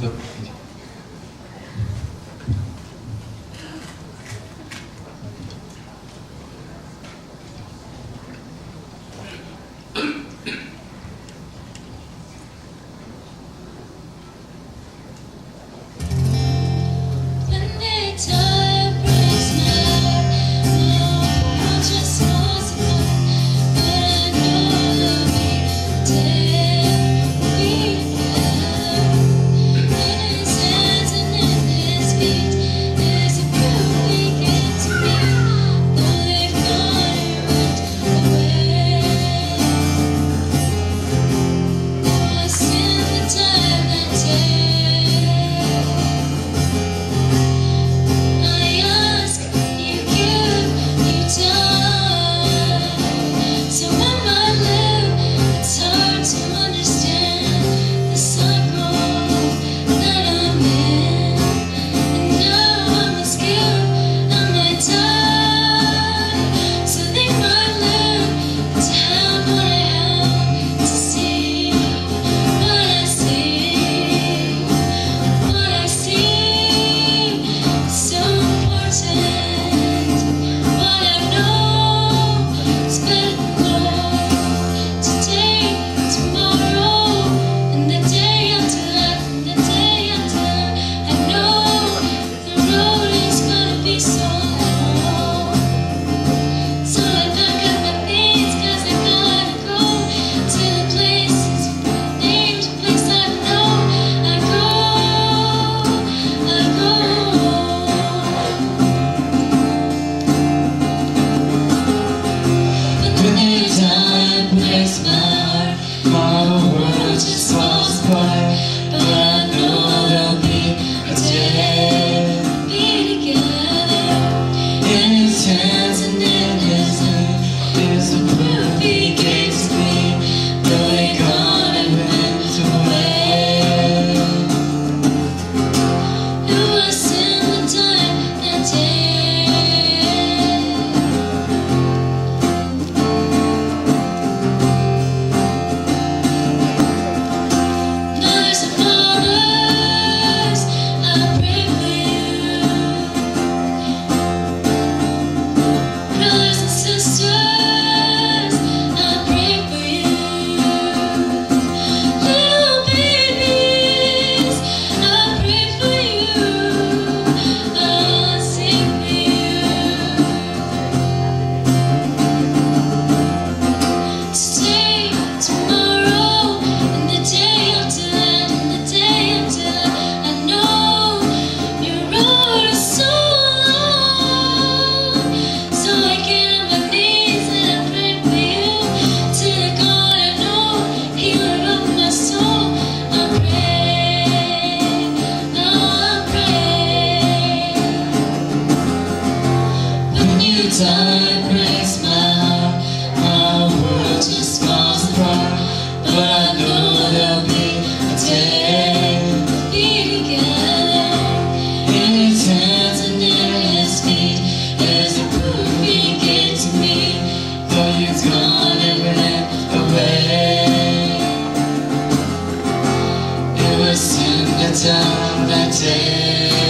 Look. Time breaks my heart, my world just falls apart. But I know there'll be a day we'll be together. In His hands and in His feet, there's a proof He gave to me. Though He's gone and went away, it was in the time that day.